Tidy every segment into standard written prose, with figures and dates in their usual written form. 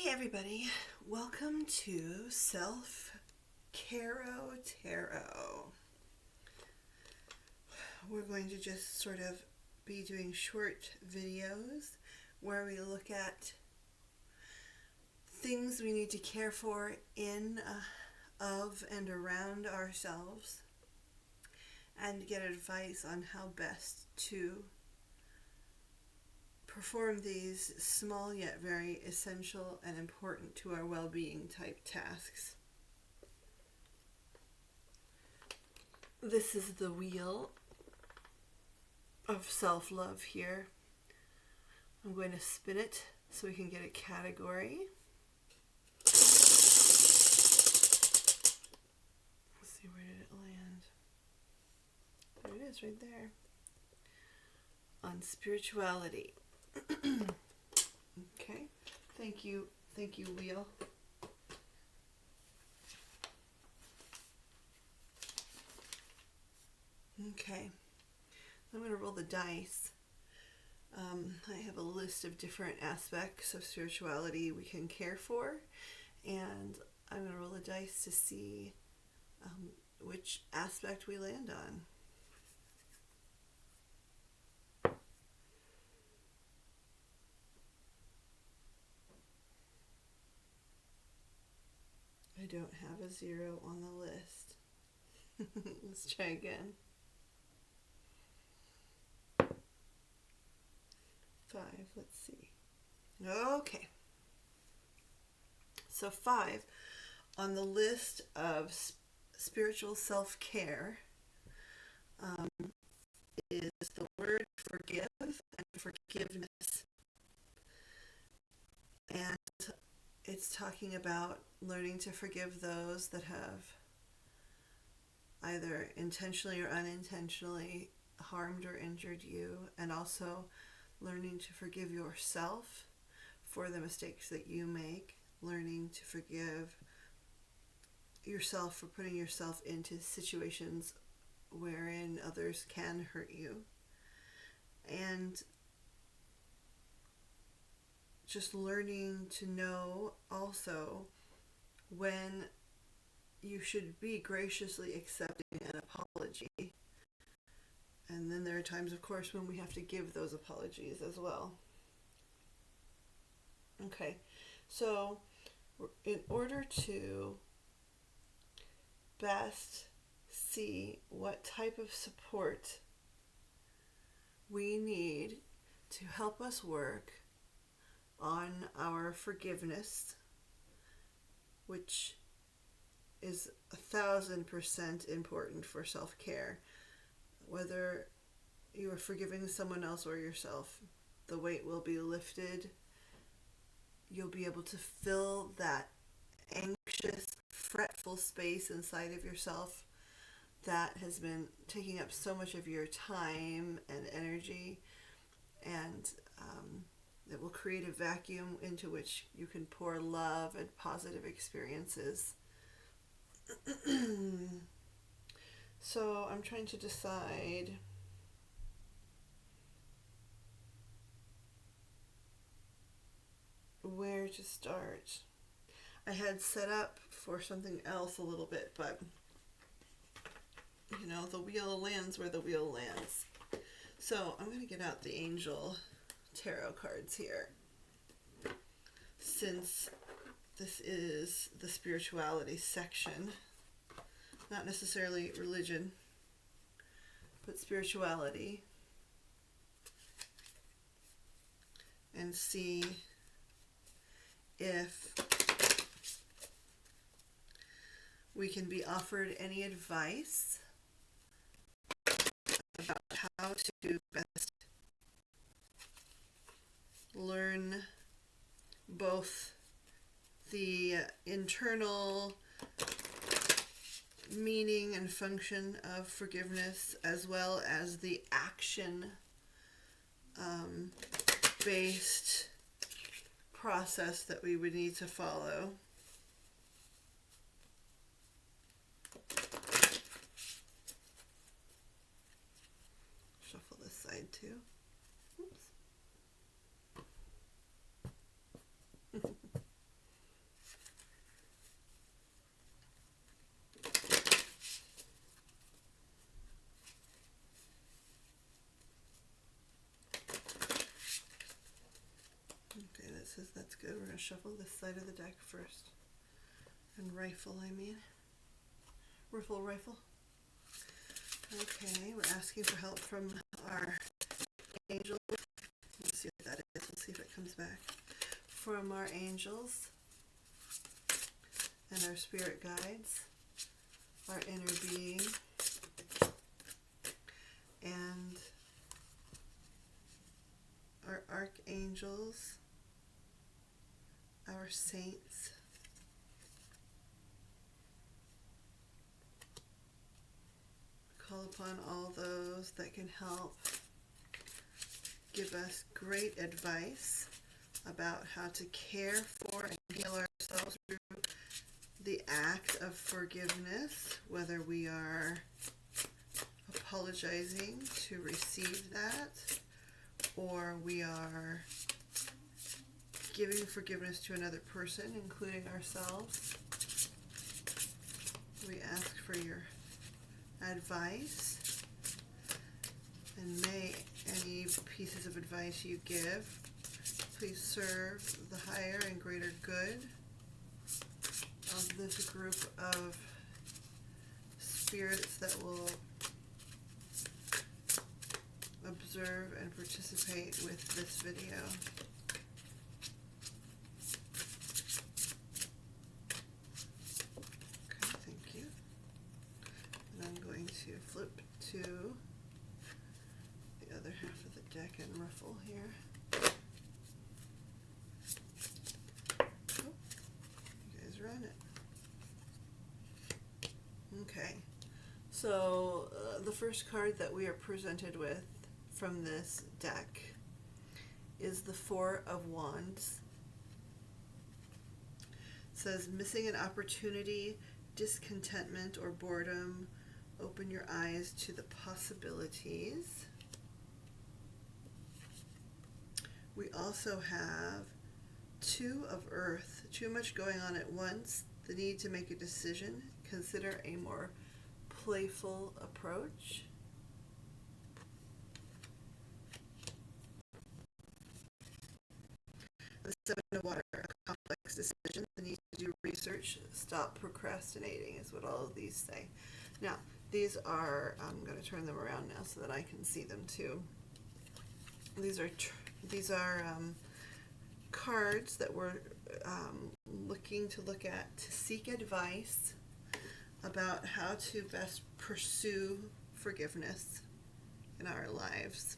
Hey everybody, welcome to Self-Caro Tarot. We're going to just sort of be doing short videos where we look at things we need to care for in, of, and around ourselves, and get advice on how best to perform these small yet very essential and important to our well-being type tasks. This is the wheel of self-love here. I'm going to spin it so we can get a category. Let's see, where did it land? There it is, right there. On spirituality. Okay, thank you, wheel. Okay, I'm going to roll the dice. I have a list of different aspects of spirituality we can care for, and I'm going to roll the dice to see which aspect we land on. I don't have a 0 on the list. Let's try again. 5, let's see. Okay. So 5 on the list of spiritual self-care is the word forgive and forgiveness. And it's talking about learning to forgive those that have either intentionally or unintentionally harmed or injured you, and also learning to forgive yourself for the mistakes that you make, learning to forgive yourself for putting yourself into situations wherein others can hurt you, and just learning to know also when you should be graciously accepting an apology. And then there are times, of course, when we have to give those apologies as well. Okay, so in order to best see what type of support we need to help us work on our forgiveness, which is 1,000% important for self-care. Whether you are forgiving someone else or yourself, the weight will be lifted. You'll be able to fill that anxious, fretful space inside of yourself that has been taking up so much of your time and energy, and it will create a vacuum into which you can pour love and positive experiences. So I'm trying to decide where to start. I had set up for something else a little bit, but the wheel lands where the wheel lands. So I'm going to get out the angel tarot cards here, since this is the spirituality section, not necessarily religion, but spirituality, and see if we can be offered any advice about how to best learn both the internal meaning and function of forgiveness, as well as the action based process that we would need to follow. Shuffle this side too. Oops. says that's good. We're going to shuffle this side of the deck first. And rifle, I mean. Rifle. Okay, we're asking for help from our angels. Let's see what that is. Let's see if it comes back. From our angels and our spirit guides, our inner being, and our archangels, our saints, call upon all those that can help give us great advice about how to care for and heal ourselves through the act of forgiveness, whether we are apologizing to receive that or we are giving forgiveness to another person, including ourselves. We ask for your advice, and may any pieces of advice you give please serve the higher and greater good of this group of spirits that will observe and participate with this video. Okay, thank you. And I'm going to flip to the other half of the deck and ruffle here. Oh, you guys run it. Okay, so the first card that we are presented with from this deck is the Four of Wands. It says, missing an opportunity, discontentment, or boredom. Open your eyes to the possibilities. We also have Two of Earth. Too much going on at once. The need to make a decision. Consider a more playful approach. The Seven of Water, a complex decision, the need to do research, stop procrastinating is what all of these say. Now, these are, I'm going to turn them around now so that I can see them too. These are cards that we're looking to look at to seek advice about how to best pursue forgiveness in our lives.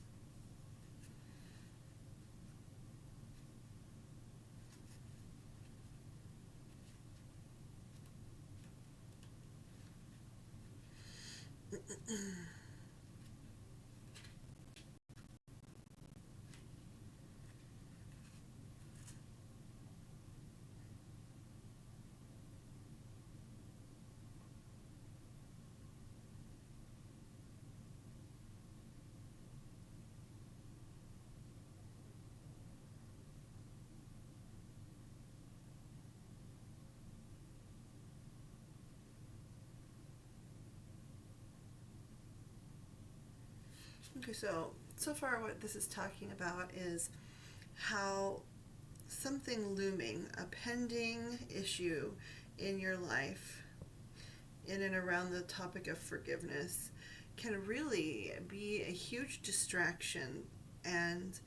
Okay, so far what this is talking about is how something looming, a pending issue in your life, in and around the topic of forgiveness, can really be a huge distraction and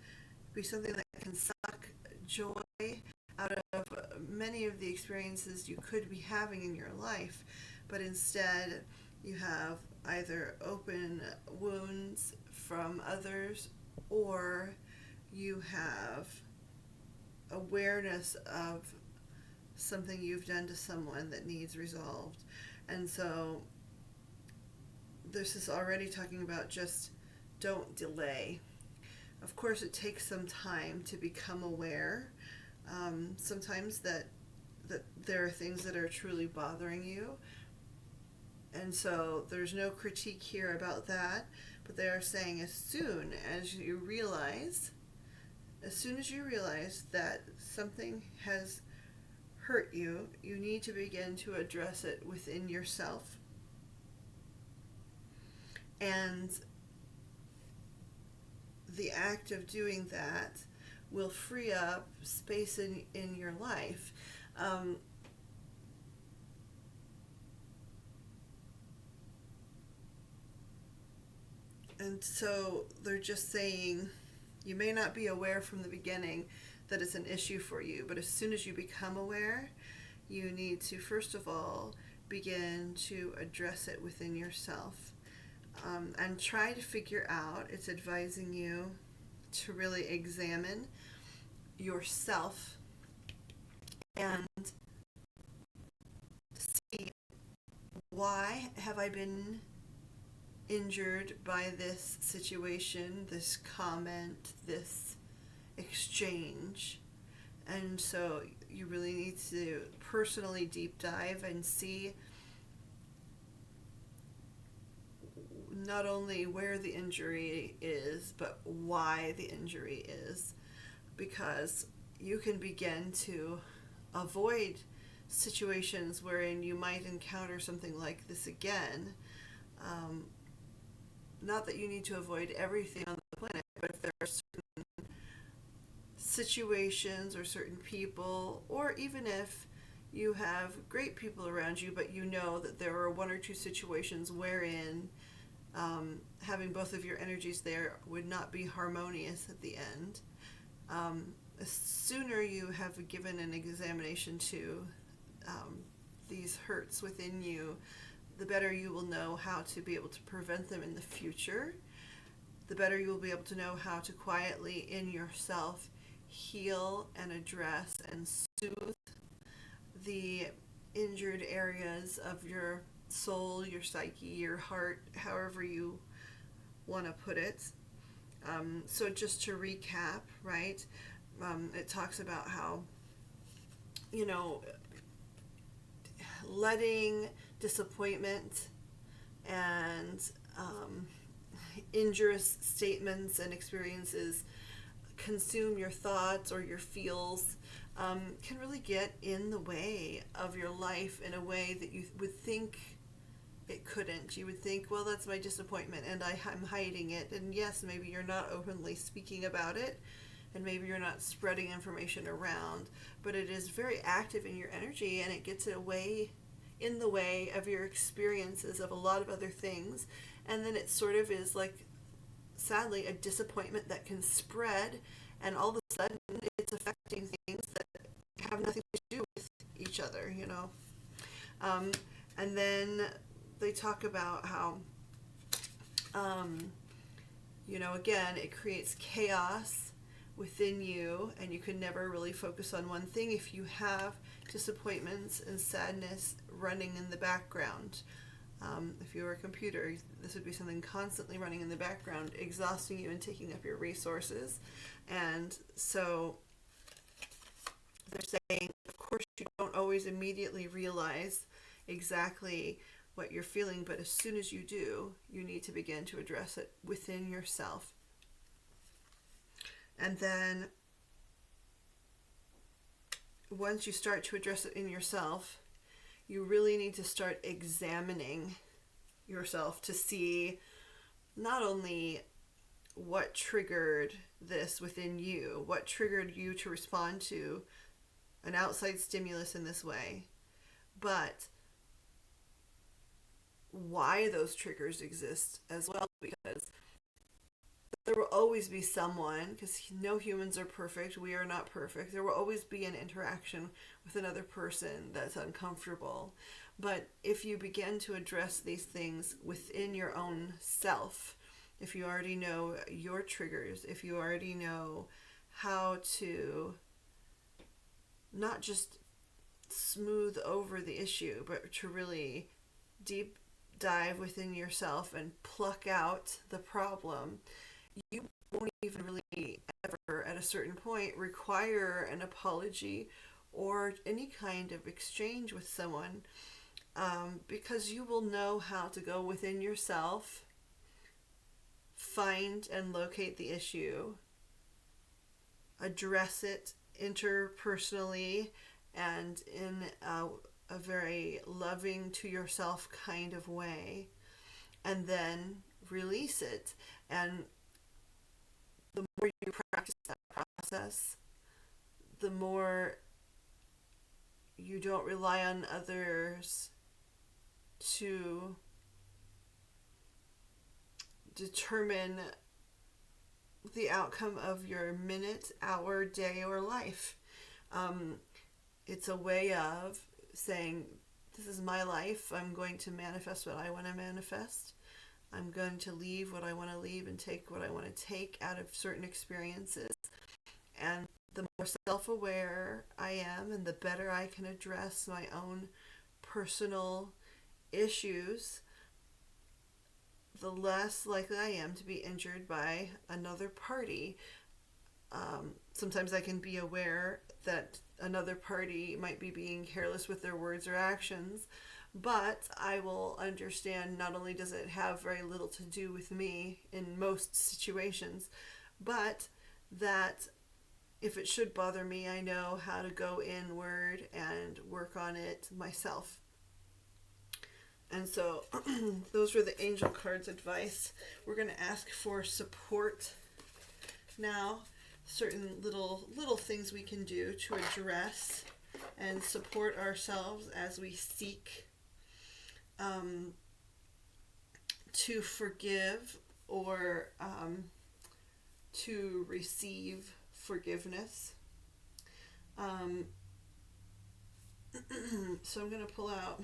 be something that can suck joy out of many of the experiences you could be having in your life, but instead you have either open wounds from others, or you have awareness of something you've done to someone that needs resolved. And so this is already talking about just don't delay. Of course, it takes some time to become aware. Sometimes that there are things that are truly bothering you. And so there's no critique here about that, but they are saying as soon as you realize that something has hurt you, you need to begin to address it within yourself. And the act of doing that will free up space in your life. Um, and so they're just saying you may not be aware from the beginning that it's an issue for you, but as soon as you become aware, you need to first of all begin to address it within yourself, and try to figure out, it's advising you to really examine yourself and see, why have I been injured by this situation, this comment, this exchange? And so you really need to personally deep dive and see not only where the injury is, but why the injury is, because you can begin to avoid situations wherein you might encounter something like this again. Not that you need to avoid everything on the planet, but if there are certain situations or certain people, or even if you have great people around you, but you know that there are one or two situations wherein having both of your energies there would not be harmonious at the end. The sooner you have given an examination to these hurts within you, the better you will know how to be able to prevent them in the future. The better you will be able to know how to quietly in yourself heal and address and soothe the injured areas of your soul, your psyche, your heart, however you want to put it. So just to recap, right? It talks about how, letting disappointment and injurious statements and experiences consume your thoughts or your feels can really get in the way of your life in a way that you would think it couldn't. You would think, well, that's my disappointment and I'm hiding it. And yes, maybe you're not openly speaking about it, and maybe you're not spreading information around, but it is very active in your energy, and it gets in the way of your experiences of a lot of other things. And then it sort of is like, sadly, a disappointment that can spread, and all of a sudden it's affecting things that have nothing to do with each other, and then they talk about how, again, it creates chaos within you, and you can never really focus on one thing if you have disappointments and sadness running in the background. If you were a computer, this would be something constantly running in the background, exhausting you and taking up your resources. And so they're saying, of course, you don't always immediately realize exactly what you're feeling, but as soon as you do, you need to begin to address it within yourself. And then once you start to address it in yourself, you really need to start examining yourself to see not only what triggered this within you, what triggered you to respond to an outside stimulus in this way, but why those triggers exist as well, because there will always be someone, because no humans are perfect, we are not perfect, there will always be an interaction with another person that's uncomfortable. But if you begin to address these things within your own self, if you already know your triggers, if you already know how to not just smooth over the issue, but to really deep dive within yourself and pluck out the problem, you won't even really ever at a certain point require an apology or any kind of exchange with someone, because you will know how to go within yourself, find and locate the issue, address it interpersonally and in a very loving to yourself kind of way, and then release it. And the more you practice that process, process, the more you don't rely on others to determine the outcome of your minute, hour, day, or life. It's a way of saying, this is my life. I'm going to manifest what I want to manifest. I'm going to leave what I want to leave and take what I want to take out of certain experiences. And the more self-aware I am and the better I can address my own personal issues, the less likely I am to be injured by another party. Sometimes I can be aware that another party might be being careless with their words or actions, but I will understand not only does it have very little to do with me in most situations, but that if it should bother me, I know how to go inward and work on it myself. And so those were the angel cards advice. We're going to ask for support now. Certain little things we can do to address and support ourselves as we seek to forgive or to receive forgiveness. So I'm going to pull out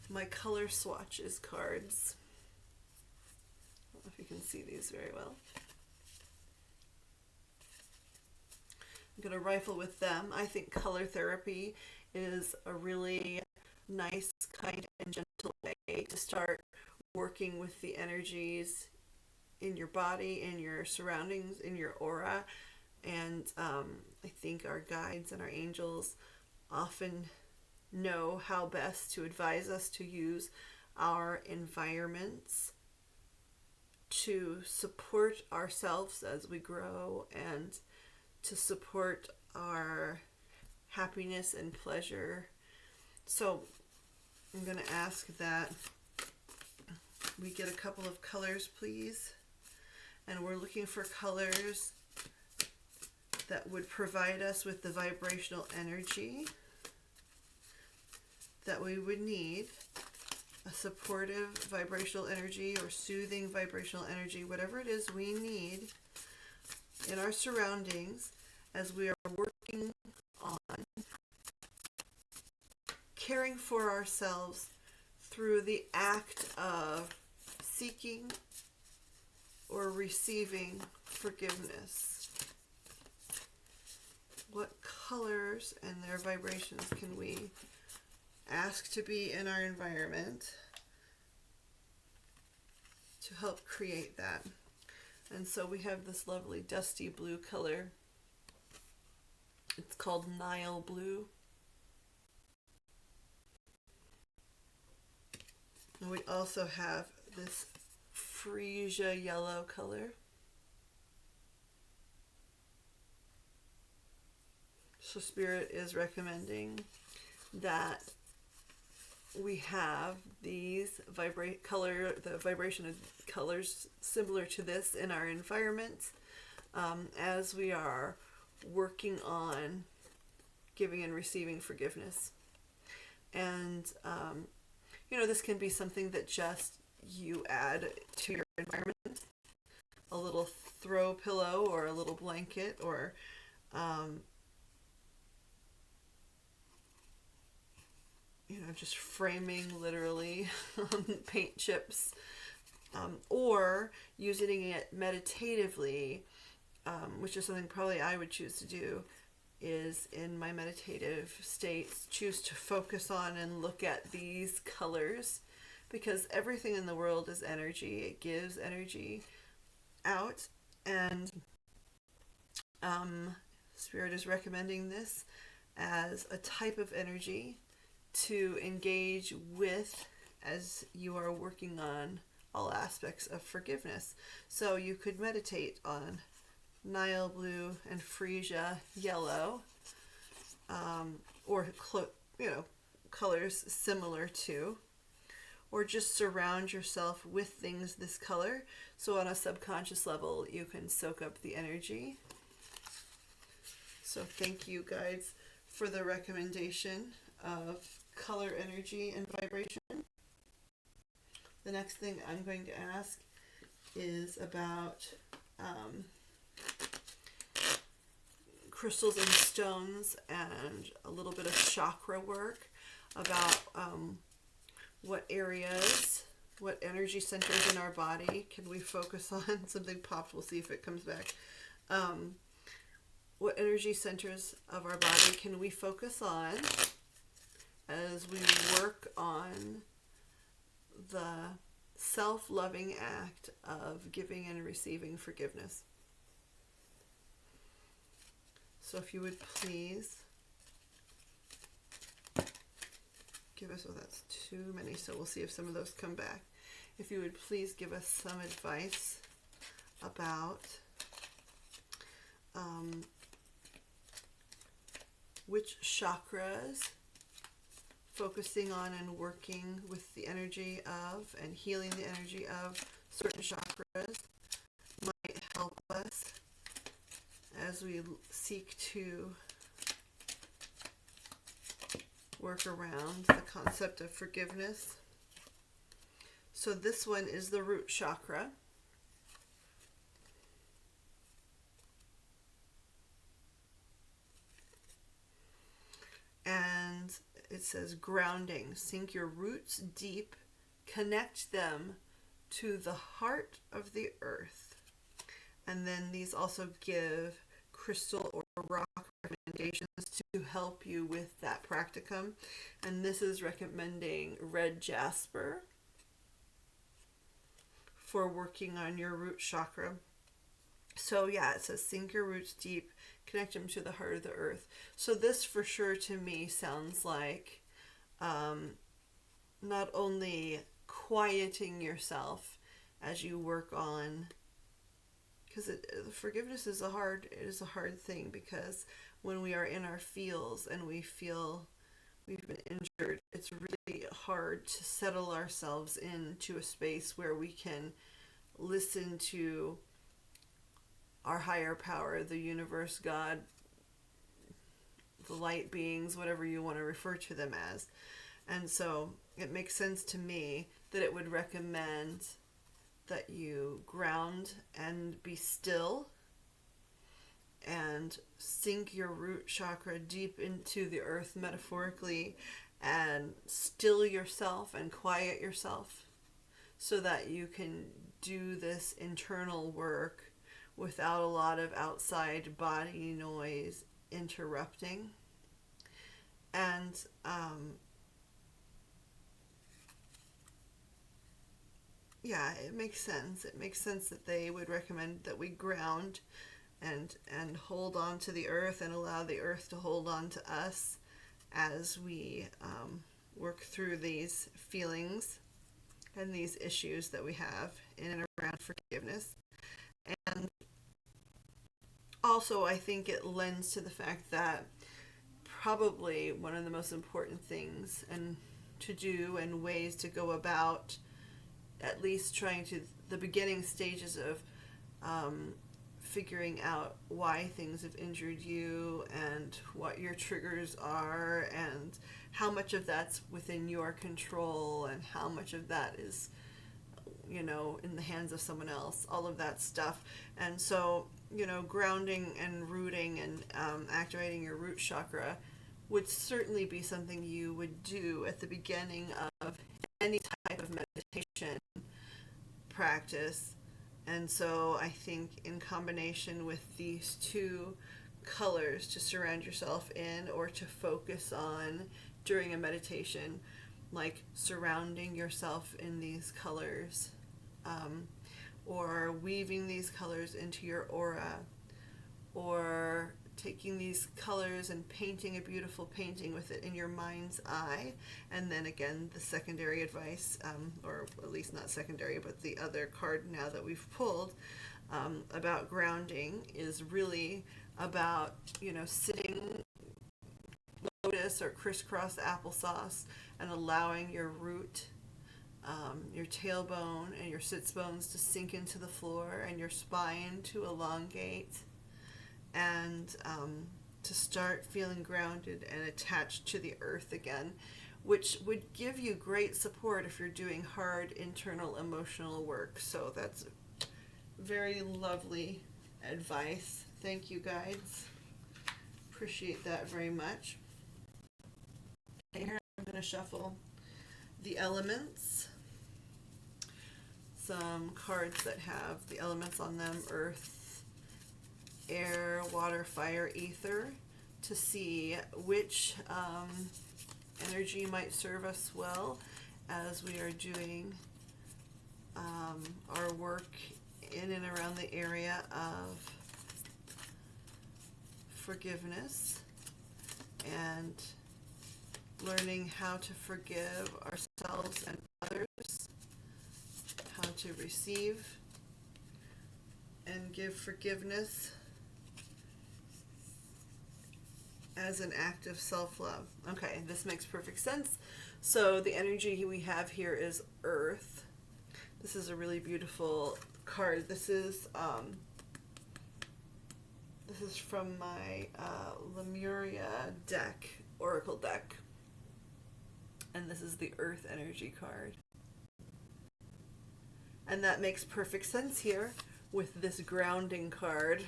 my color swatches cards. I don't know if you can see these very well. I'm going to rifle with them. I think color therapy is a really nice, kind, and gentle way to start working with the energies in your body, in your surroundings, in your aura. And I think our guides and our angels often know how best to advise us to use our environments to support ourselves as we grow and to support our happiness and pleasure. So I'm going to ask that we get a couple of colors, please. And we're looking for colors that would provide us with the vibrational energy that we would need, a supportive vibrational energy or soothing vibrational energy, whatever it is we need in our surroundings as we are working on caring for ourselves through the act of seeking or receiving forgiveness. What colors and their vibrations can we ask to be in our environment to help create that? And so we have this lovely dusty blue color. It's called Nile blue. And we also have this freesia yellow color. So Spirit is recommending that we have these the vibration of colors similar to this in our environment as we are working on giving and receiving forgiveness. And this can be something that just you add to your environment, a little throw pillow or a little blanket or just framing literally paint chips, or using it meditatively, which is something probably I would choose to do, is in my meditative states, choose to focus on and look at these colors, because everything in the world is energy. It gives energy out, and Spirit is recommending this as a type of energy to engage with as you are working on all aspects of forgiveness. So you could meditate on Nile blue and freesia yellow, or colors similar to, or just surround yourself with things this color. So on a subconscious level, you can soak up the energy. So thank you guys for the recommendation of color, energy, and vibration. The next thing I'm going to ask is about crystals and stones and a little bit of chakra work, about what areas, what energy centers in our body can we focus on. Something popped, we'll see if it comes back. What energy centers of our body can we focus on as we work on the self-loving act of giving and receiving forgiveness? So if you would please give us, oh, that's too many, so we'll see if some of those come back. If you would please give us some advice about which chakras focusing on and working with the energy of and healing the energy of certain chakras might help us as we seek to work around the concept of forgiveness. So this one is the root chakra. And it says grounding. Sink your roots deep, connect them to the heart of the earth. And then these also give crystal or rock recommendations to help you with that practicum. And this is recommending red jasper for working on your root chakra. So yeah, it says sink your roots deep, connect them to the heart of the earth. So this for sure to me sounds like not only quieting yourself as you work on, because forgiveness is a hard thing, because when we are in our feels and we feel we've been injured, it's really hard to settle ourselves into a space where we can listen to our higher power, the universe, God, the light beings, whatever you want to refer to them as. And so it makes sense to me that it would recommend that you ground and be still and sink your root chakra deep into the earth, metaphorically, and still yourself and quiet yourself so that you can do this internal work without a lot of outside body noise interrupting. And yeah, it makes sense. It makes sense that they would recommend that we ground and hold on to the earth and allow the earth to hold on to us as we work through these feelings and these issues that we have in and around forgiveness. And also, I think it lends to the fact that probably one of the most important things and to do and ways to go about at least trying to the beginning stages of figuring out why things have injured you and what your triggers are and how much of that's within your control and how much of that is, you know, in the hands of someone else, all of that stuff. And so, you know, grounding and rooting and activating your root chakra would certainly be something you would do at the beginning of any type of meditation practice. And so I think in combination with these two colors to surround yourself in or to focus on during a meditation, like surrounding yourself in these colors, or weaving these colors into your aura, or taking these colors and painting a beautiful painting with it in your mind's eye. And then again, the secondary advice, or at least not secondary, but the other card now that we've pulled about grounding is really about, you know, sitting lotus or crisscross applesauce and allowing your root, your tailbone and your sits bones to sink into the floor and your spine to elongate and to start feeling grounded and attached to the earth again, which would give you great support if you're doing hard internal emotional work. So that's very lovely advice. Thank you, guides. Appreciate that very much. Here I'm going to shuffle the elements. Some cards that have the elements on them: earth, air, water, fire, ether, to see which energy might serve us well as we are doing our work in and around the area of forgiveness and learning how to forgive ourselves and others, how to receive and give forgiveness as an act of self-love. Okay, this makes perfect sense. So the energy we have here is earth. This is a really beautiful card. This is from my Lemuria deck, Oracle deck. And this is the earth energy card. And that makes perfect sense here with this grounding card,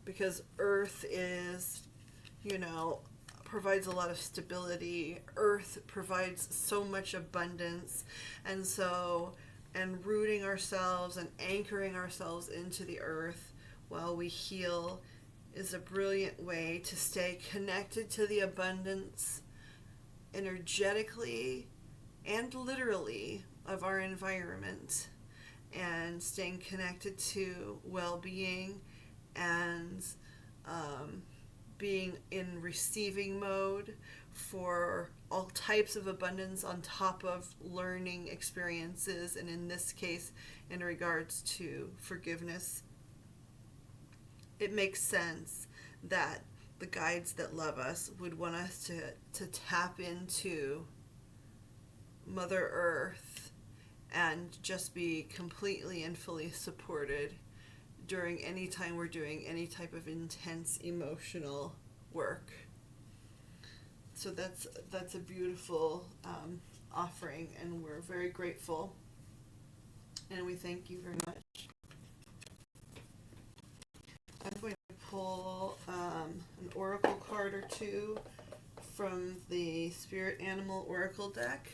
because earth is, provides a lot of stability. Earth provides so much abundance. And rooting ourselves and anchoring ourselves into the earth while we heal is a brilliant way to stay connected to the abundance energetically and literally of our environment, and staying connected to well-being and being in receiving mode for all types of abundance on top of learning experiences, and in this case, in regards to forgiveness. It makes sense that the guides that love us would want us to tap into Mother Earth and just be completely and fully supported during any time we're doing any type of intense emotional work. So that's a beautiful offering, and we're very grateful, and we thank you very much. I'm going to pull an oracle card or two from the Spirit Animal Oracle deck.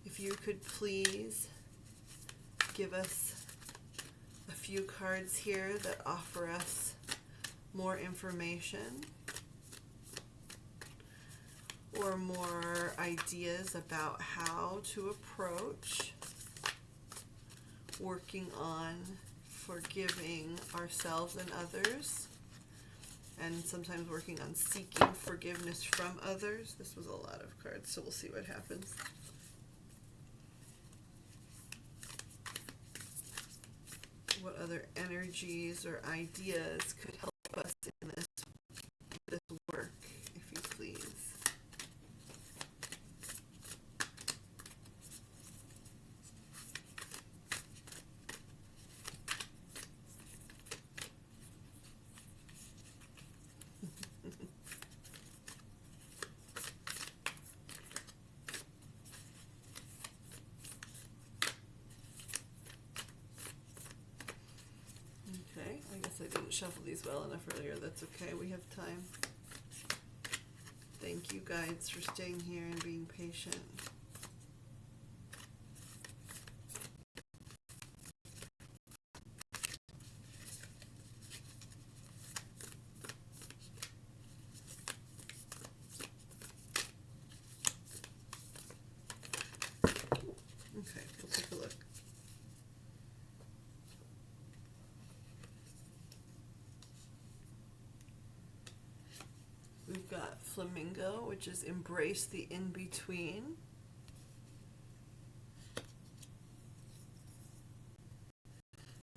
If you could please give us a few cards here that offer us more information or more ideas about how to approach working on forgiving ourselves and others, and sometimes working on seeking forgiveness from others. This was a lot of cards, so we'll see what happens. What other energies or ideas could help us in this work, if you please? I guess I didn't shuffle these well enough earlier. That's okay. We have time. Thank you, guides, for staying here and being patient. Okay, we'll take a look. We've got Flamingo, which is embrace the in-between.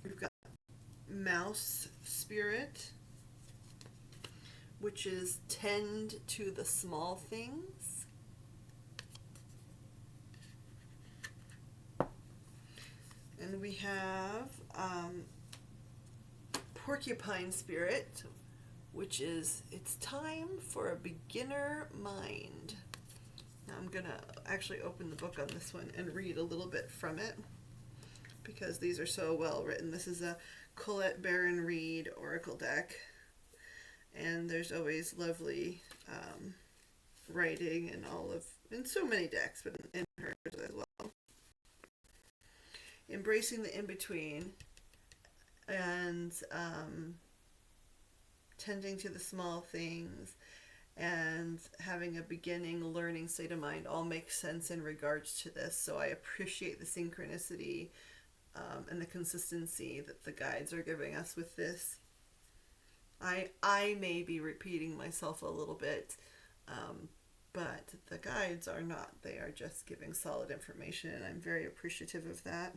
We've got Mouse Spirit, which is tend to the small things. And we have Porcupine Spirit, which is It's Time for a Beginner Mind. Now I'm going to actually open the book on this one and read a little bit from it because these are so well written. This is a Colette Baron Reed Oracle deck, and there's always lovely writing in so many decks, but in hers as well. Embracing the in-between and tending to the small things and having a beginning learning state of mind all makes sense in regards to this. So I appreciate the synchronicity and the consistency that the guides are giving us with this. I may be repeating myself a little bit, but the guides are not. They are just giving solid information, and I'm very appreciative of that.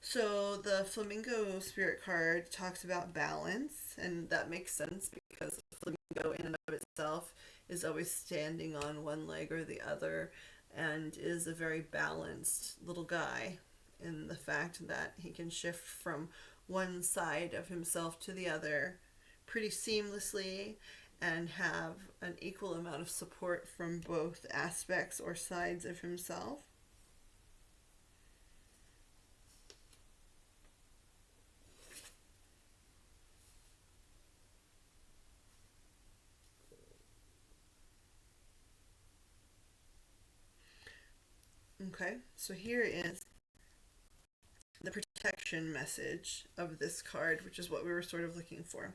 So the Flamingo Spirit card talks about balance, and that makes sense because the Flamingo in and of itself is always standing on one leg or the other and is a very balanced little guy in the fact that he can shift from one side of himself to the other pretty seamlessly and have an equal amount of support from both aspects or sides of himself. Okay, so here is the protection message of this card, which is what we were sort of looking for.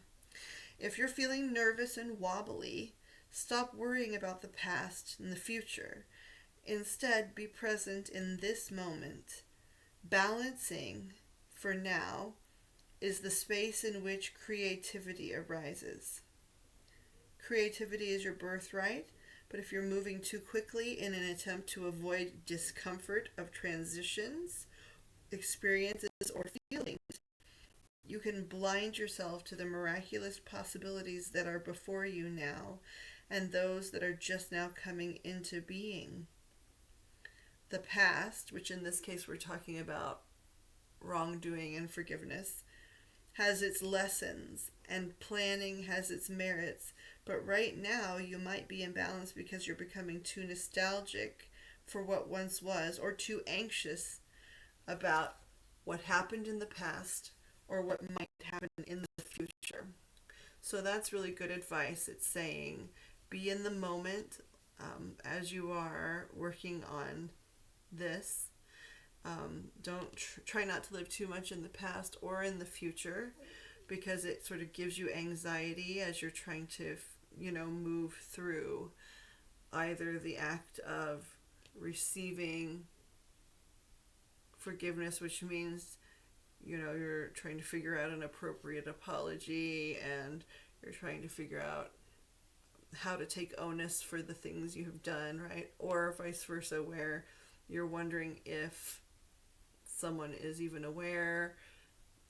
If you're feeling nervous and wobbly, stop worrying about the past and the future. Instead, be present in this moment. Balancing, for now, is the space in which creativity arises. Creativity is your birthright, but if you're moving too quickly in an attempt to avoid discomfort of transitions, experiences, or feelings, you can blind yourself to the miraculous possibilities that are before you now and those that are just now coming into being. The past, which in this case we're talking about wrongdoing and forgiveness, has its lessons, and planning has its merits, but right now you might be imbalanced because you're becoming too nostalgic for what once was, or too anxious about what happened in the past or what might happen in the future. So that's really good advice. It's saying be in the moment as you are working on this. Don't try not to live too much in the past or in the future, because it sort of gives you anxiety as you're trying to, move through either the act of receiving forgiveness, which means, you're trying to figure out an appropriate apology and you're trying to figure out how to take onus for the things you have done, right? Or vice versa, where you're wondering if someone is even aware,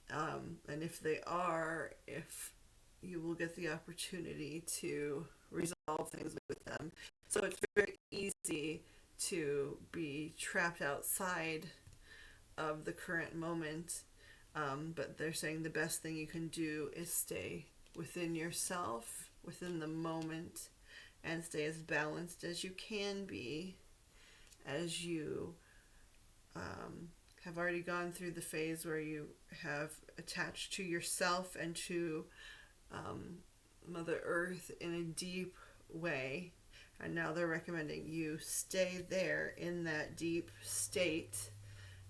and if they are, if you will get the opportunity to resolve things with them. So it's very easy to be trapped outside of the current moment, but they're saying the best thing you can do is stay within yourself, within the moment, and stay as balanced as you can be as you have already gone through the phase where you have attached to yourself and to Mother Earth in a deep way. And now they're recommending you stay there in that deep state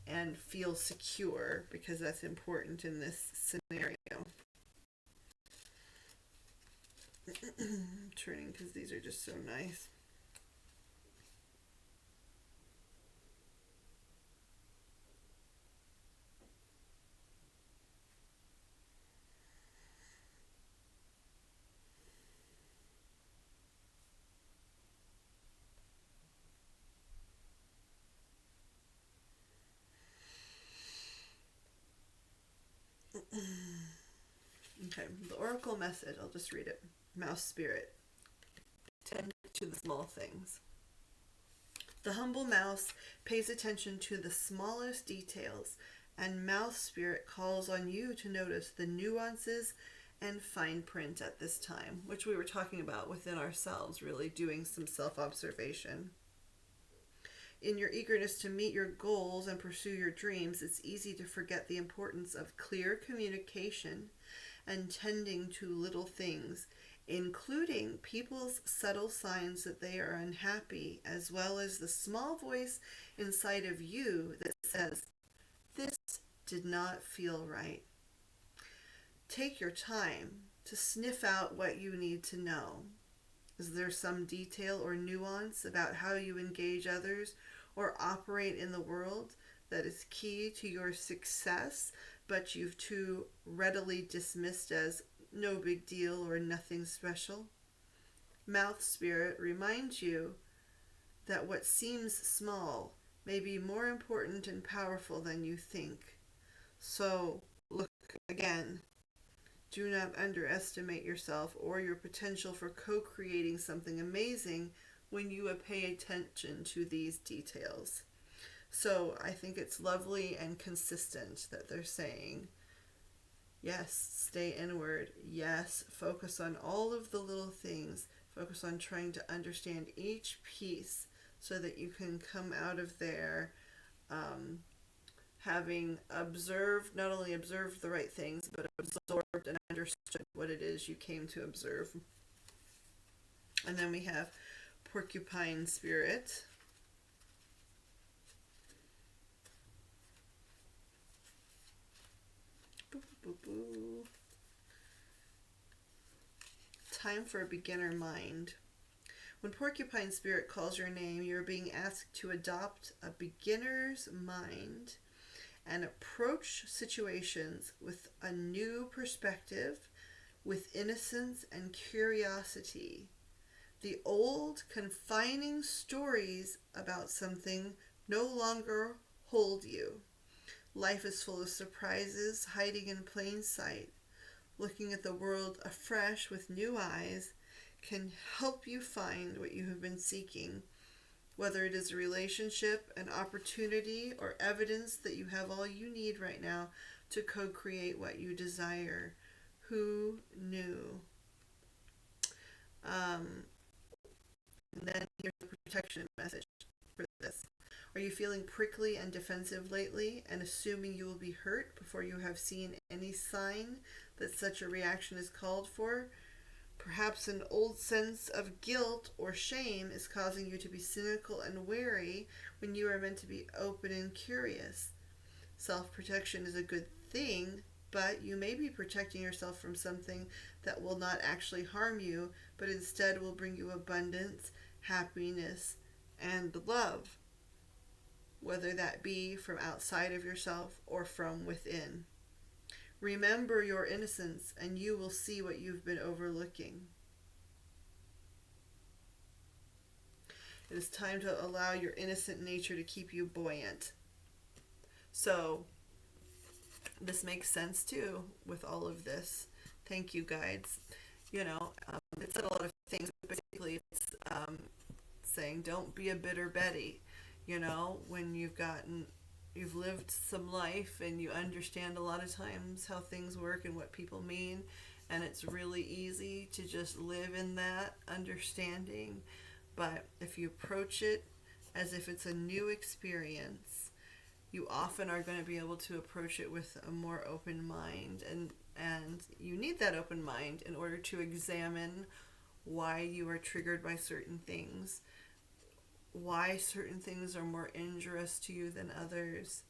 and feel secure, because that's important in this scenario. I'm turning because these are just so nice. Okay, the oracle message, I'll just read it. Mouse Spirit, tend to the small things. The humble mouse pays attention to the smallest details And Mouth Spirit calls on you to notice the nuances and fine print at this time, which we were talking about within ourselves, really doing some self-observation. In your eagerness to meet your goals and pursue your dreams, it's easy to forget the importance of clear communication and tending to little things, including people's subtle signs that they are unhappy, as well as the small voice inside of you that says, "This did not feel right." Take your time to sniff out what you need to know. Is there some detail or nuance about how you engage others or operate in the world that is key to your success, but you've too readily dismissed as no big deal or nothing special? Mouth Spirit reminds you that what seems small may be more important and powerful than you think. So, look again. Do not underestimate yourself or your potential for co-creating something amazing when you pay attention to these details. So I think it's lovely and consistent that they're saying, yes, stay inward. Yes, focus on all of the little things. Focus on trying to understand each piece so that you can come out of there having observed, not only observed the right things, but absorbed and understood what it is you came to observe. And then we have Porcupine Spirit. Boo, boo, boo. Time for a beginner mind. When Porcupine Spirit calls your name, you're being asked to adopt a beginner's mind and approach situations with a new perspective, with innocence and curiosity. The old, confining stories about something no longer hold you. Life is full of surprises hiding in plain sight. Looking at the world afresh with new eyes can help you find what you have been seeking, whether it is a relationship, an opportunity, or evidence that you have all you need right now to co-create what you desire. Who knew? And then here's the protection message for this. Are you feeling prickly and defensive lately and assuming you will be hurt before you have seen any sign that such a reaction is called for? Perhaps an old sense of guilt or shame is causing you to be cynical and wary when you are meant to be open and curious. Self-protection is a good thing, but you may be protecting yourself from something that will not actually harm you, but instead will bring you abundance, happiness, and love, whether that be from outside of yourself or from within. Remember your innocence, and you will see what you've been overlooking. It is time to allow your innocent nature to keep you buoyant. So, this makes sense too with all of this. Thank you, guides. It said a lot of things, but basically it's saying don't be a bitter Betty. When you've lived some life and you understand a lot of times how things work and what people mean, and it's really easy to just live in that understanding. But if you approach it as if it's a new experience, you often are going to be able to approach it with a more open mind, and you need that open mind in order to examine why you are triggered by certain things, why certain things are more injurious to you than others,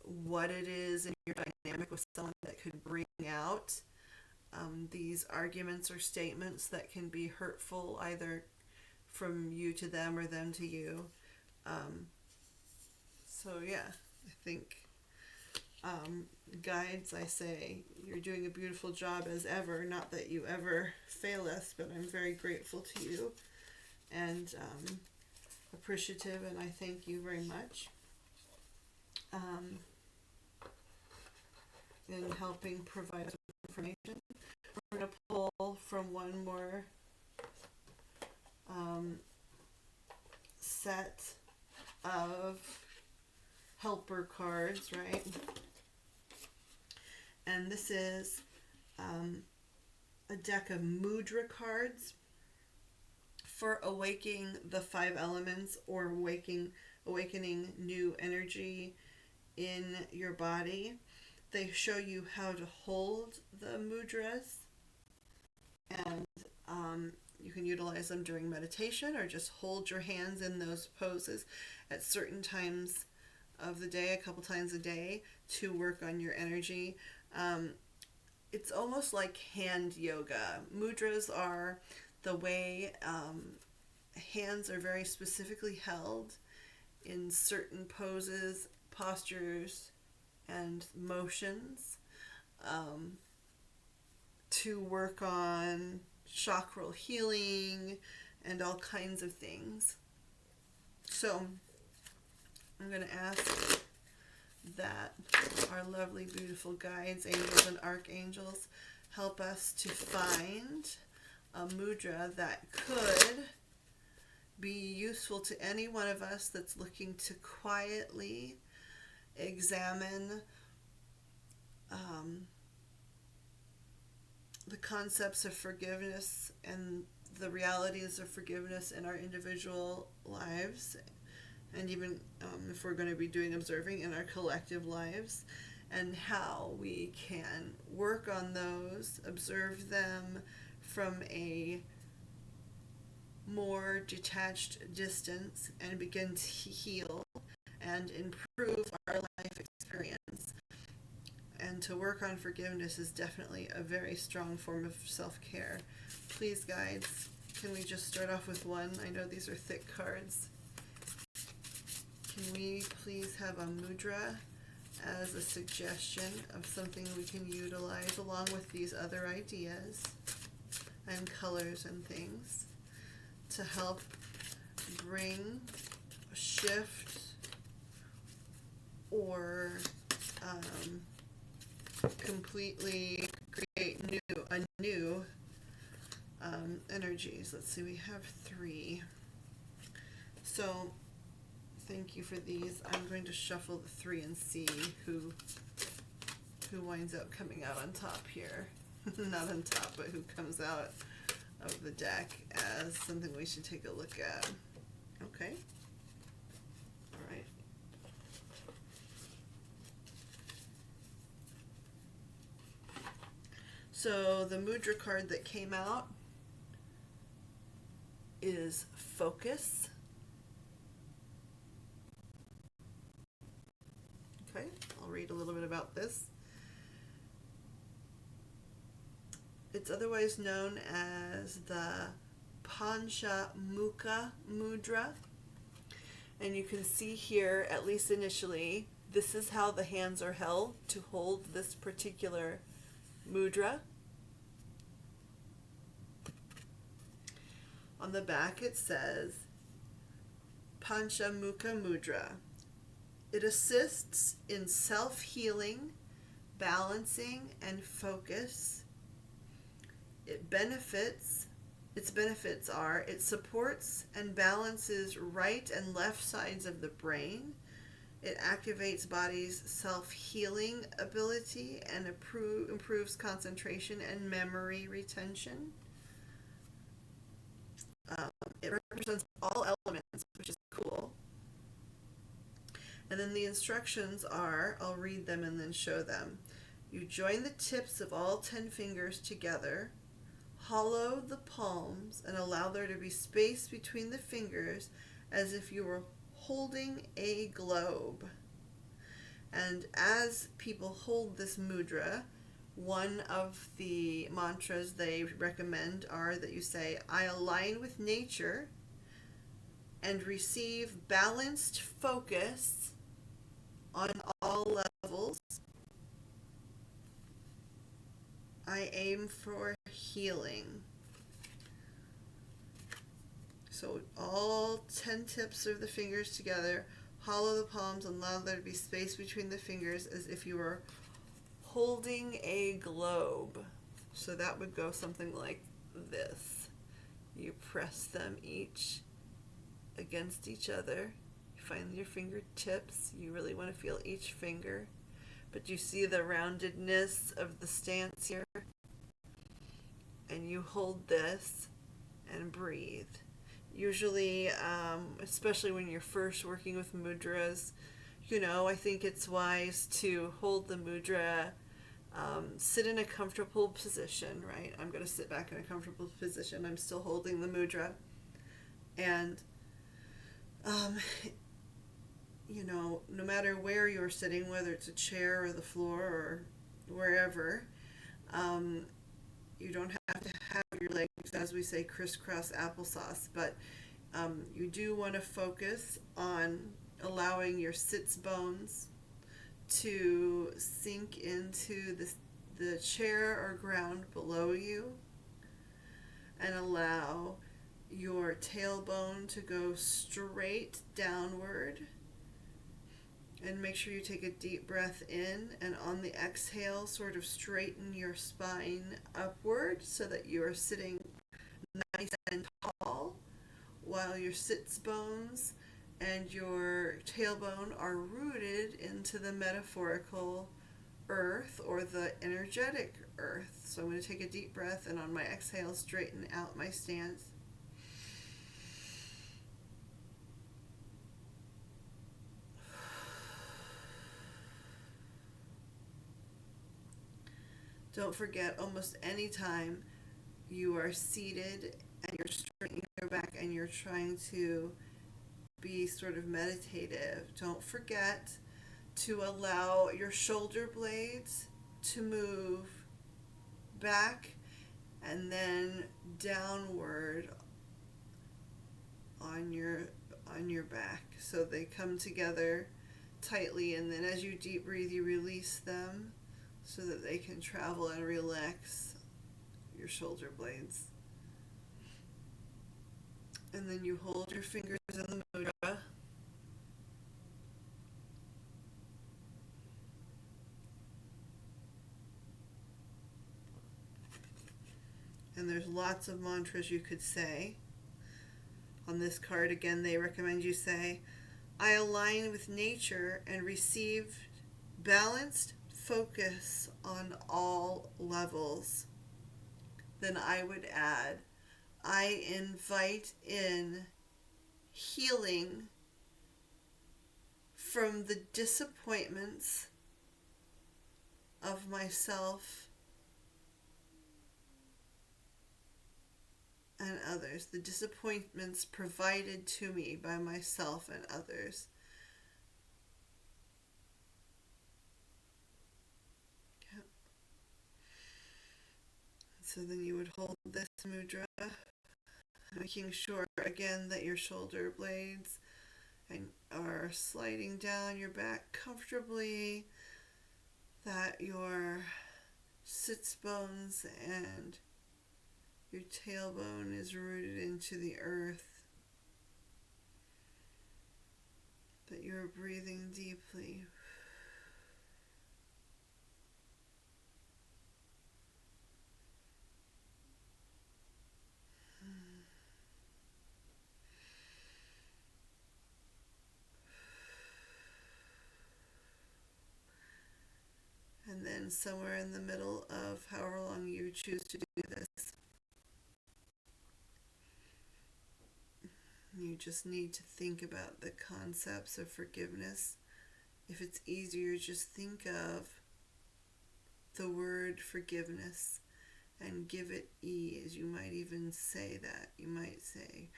what it is in your dynamic with someone that could bring out these arguments or statements that can be hurtful either from you to them or them to you. So yeah, I think guides, I say, you're doing a beautiful job as ever. Not that you ever fail us, but I'm very grateful to you and appreciative, and I thank you very much in helping provide us with information. We're going to pull from one more set of helper cards, right? And this is a deck of mudra cards for awakening the 5 elements or awakening new energy in your body. They show you how to hold the mudras, and you can utilize them during meditation or just hold your hands in those poses at certain times of the day, a couple times a day, to work on your energy. It's almost like hand yoga. Mudras are the way hands are very specifically held in certain poses, postures, and motions to work on chakral healing and all kinds of things. So I'm going to ask that our lovely, beautiful guides, angels, and archangels help us to find a mudra that could be useful to any one of us that's looking to quietly examine the concepts of forgiveness and the realities of forgiveness in our individual lives, and even if we're going to be doing observing in our collective lives, and how we can work on those, observe them from a more detached distance, and begin to heal and improve our life experience. And to work on forgiveness is definitely a very strong form of self-care. Please, guides, can we just start off with one? I know these are thick cards. Can we please have a mudra as a suggestion of something we can utilize along with these other ideas and colors and things to help bring a shift or completely create new energies. Let's see, we have 3. So thank you for these. I'm going to shuffle the 3 and see who winds up coming out on top here. Not on top, but who comes out of the deck as something we should take a look at. Okay. All right. So the mudra card that came out is focus. Okay, I'll read a little bit about this. It's otherwise known as the Panchamukha Mudra. And you can see here, at least initially, this is how the hands are held to hold this particular mudra. On the back it says Panchamukha Mudra. It assists in self-healing, balancing, and focus. Its benefits are it supports and balances right and left sides of the brain. It activates body's self-healing ability and improves concentration and memory retention. It represents all elements, which is cool. And then the instructions are, I'll read them and then show them. You join the tips of all 10 fingers together, hollow the palms, and allow there to be space between the fingers as if you were holding a globe. And as people hold this mudra, one of the mantras they recommend are that you say, I align with nature and receive balanced focus on all levels. I aim for healing. So all 10 tips of the fingers together, hollow the palms and allow there to be space between the fingers as if you were holding a globe. So that would go something like this. You press them each against each other. find your fingertips. You really want to feel each finger. But you see the roundedness of the stance here? And you hold this and breathe. Usually, especially when you're first working with mudras, I think it's wise to hold the mudra, sit in a comfortable position, right? I'm going to sit back in a comfortable position. I'm still holding the mudra. And, no matter where you're sitting, whether it's a chair or the floor or wherever, you don't have to have your legs, as we say, crisscross applesauce, but you do want to focus on allowing your sits bones to sink into the chair or ground below you, and allow your tailbone to go straight downward. And make sure you take a deep breath in, and on the exhale, sort of straighten your spine upward so that you are sitting nice and tall, while your sits bones and your tailbone are rooted into the metaphorical earth, or the energetic earth. So I'm going to take a deep breath, and on my exhale, straighten out my stance. Don't forget, almost any time you are seated and you're straightening your back and you're trying to be sort of meditative, don't forget to allow your shoulder blades to move back and then downward on your back, so they come together tightly, and then as you deep breathe, you release them so that they can travel and relax your shoulder blades. And then you hold your fingers in the mudra. And there's lots of mantras you could say. On this card, again, they recommend you say, I align with nature and receive balanced focus on all levels. Then I would add, I invite in healing from the disappointments of myself and others, the disappointments provided to me by myself and others. Yep. So then you would hold this mudra, making sure again that your shoulder blades are sliding down your back comfortably, that your sits bones and your tailbone is rooted into the earth, that you're breathing deeply. And then somewhere in the middle of however long you choose to do this, you just need to think about the concepts of forgiveness. If it's easier, just think of the word forgiveness and give it ease. You might even say that. You might say,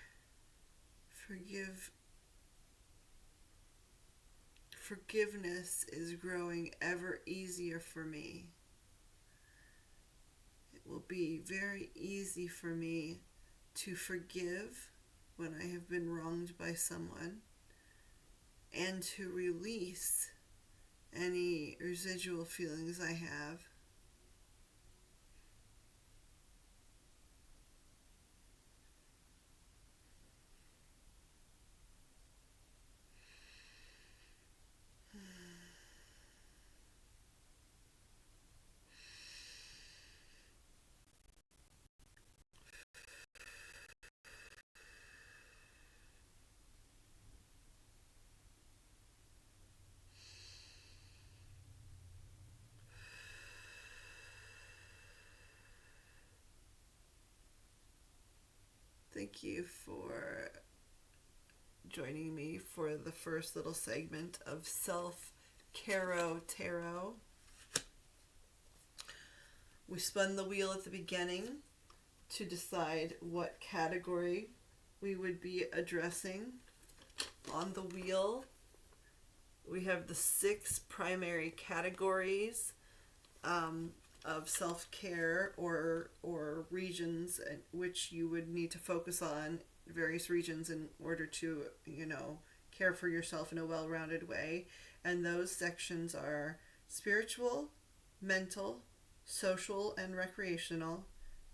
forgiveness is growing ever easier for me. It will be very easy for me to forgive when I have been wronged by someone, and to release any residual feelings I have. Thank you for joining me for the first little segment of Self-Caro Tarot. We spun the wheel at the beginning to decide what category we would be addressing. On the wheel, we have the 6 primary categories of self-care or regions which you would need to focus on, various regions, in order to, care for yourself in a well-rounded way. And those sections are spiritual, mental, social and recreational,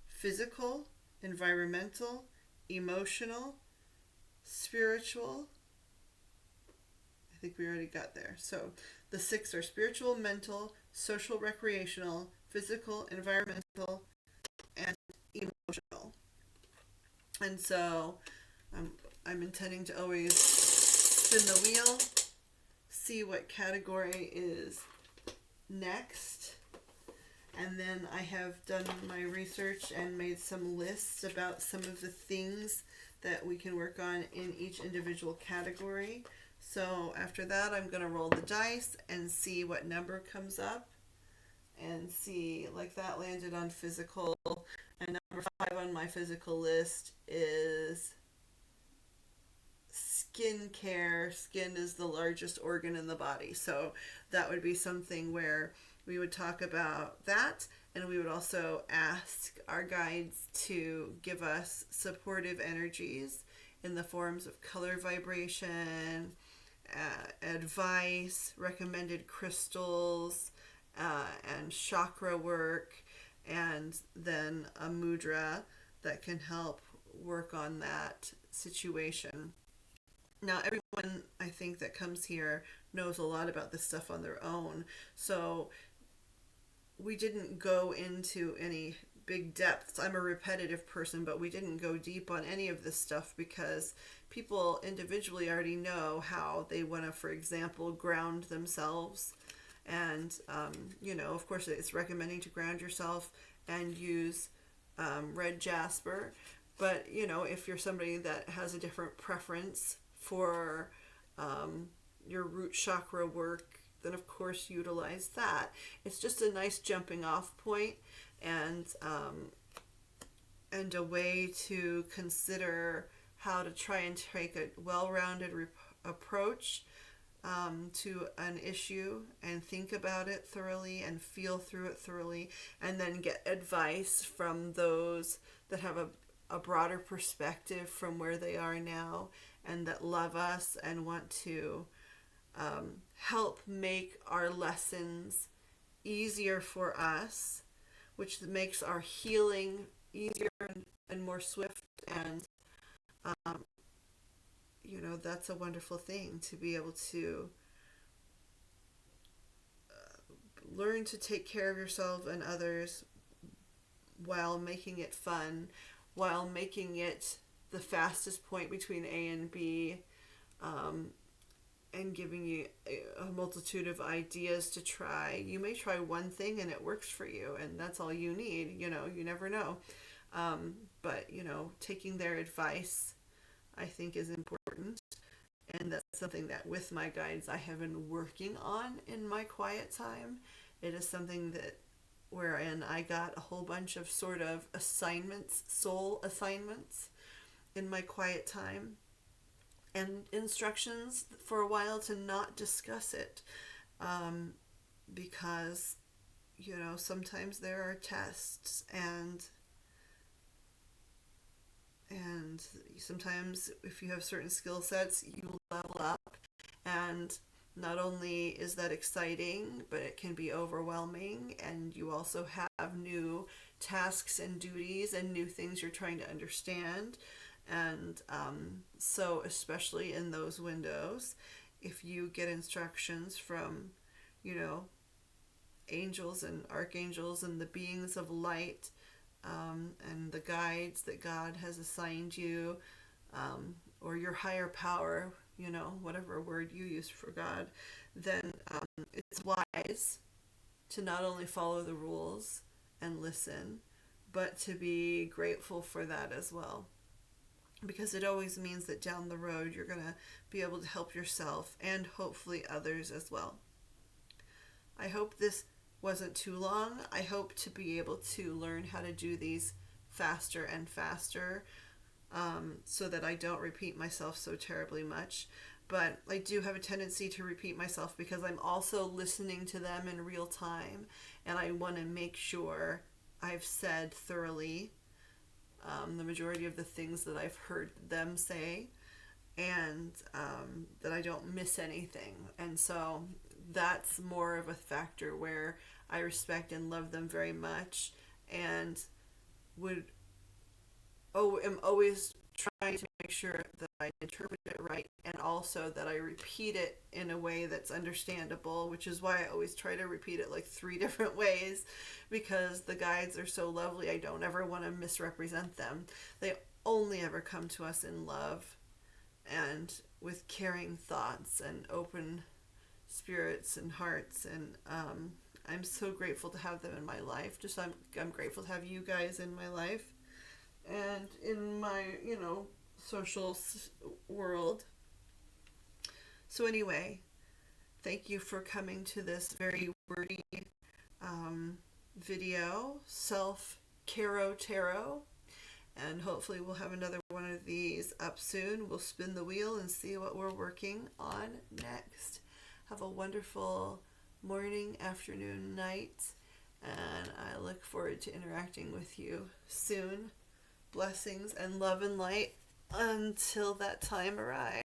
physical, environmental, emotional, spiritual. I think we already got there. So the 6 are spiritual, mental, social, recreational, physical, environmental, and emotional. And so I'm intending to always spin the wheel, see what category is next. And then I have done my research and made some lists about some of the things that we can work on in each individual category. So after that, I'm going to roll the dice and see what number comes up. And see, like that landed on physical. And number 5 on my physical list is skincare. Skin is the largest organ in the body. So that would be something where we would talk about that. And we would also ask our guides to give us supportive energies in the forms of color vibration, advice, recommended crystals, and chakra work, and then a mudra that can help work on that situation. Now, everyone, I think, that comes here knows a lot about this stuff on their own, so we didn't go into any big depths. I'm a repetitive person, but we didn't go deep on any of this stuff because people individually already know how they want to, for example, ground themselves. And, of course, it's recommending to ground yourself and use red jasper. But, if you're somebody that has a different preference for your root chakra work, then, of course, utilize that. It's just a nice jumping off point and a way to consider how to try and take a well-rounded approach to an issue and think about it thoroughly and feel through it thoroughly, and then get advice from those that have a broader perspective from where they are now and that love us and want to help make our lessons easier for us, which makes our healing easier and more swift. And that's a wonderful thing, to be able to learn to take care of yourself and others while making it fun, while making it the fastest point between A and B, and giving you a multitude of ideas to try. You may try one thing and it works for you, and that's all you need. You never know. But taking their advice, I think, is important. And that's something that with my guides I have been working on in my quiet time. It is something that wherein I got a whole bunch of sort of assignments, soul assignments, in my quiet time, and instructions for a while to not discuss it, because sometimes there are tests, and sometimes if you have certain skill sets, you level up, and not only is that exciting, but it can be overwhelming, and you also have new tasks and duties and new things you're trying to understand. And so especially in those windows, if you get instructions from, angels and archangels and the beings of light, and the guides that God has assigned you, or your higher power, whatever word you use for God, then it's wise to not only follow the rules and listen, but to be grateful for that as well. because it always means that down the road you're going to be able to help yourself and hopefully others as well. I hope this wasn't too long. I hope to be able to learn how to do these faster and faster, so that I don't repeat myself so terribly much. But I do have a tendency to repeat myself because I'm also listening to them in real time, and I want to make sure I've said thoroughly the majority of the things that I've heard them say, and that I don't miss anything. And so that's more of a factor where I respect and love them very much, and am always trying to make sure that I interpret it right, and also that I repeat it in a way that's understandable, which is why I always try to repeat it like 3 different ways, because the guides are so lovely. I don't ever want to misrepresent them. They only ever come to us in love and with caring thoughts and open spirits and hearts, and I'm so grateful to have them in my life. I'm grateful to have you guys in my life and in my, social world. So anyway, thank you for coming to this very wordy video, self-caro tarot, and hopefully we'll have another one of these up soon. We'll spin the wheel and see what we're working on next. Have a wonderful morning, afternoon, night, and I look forward to interacting with you soon. Blessings and love and light until that time arrives.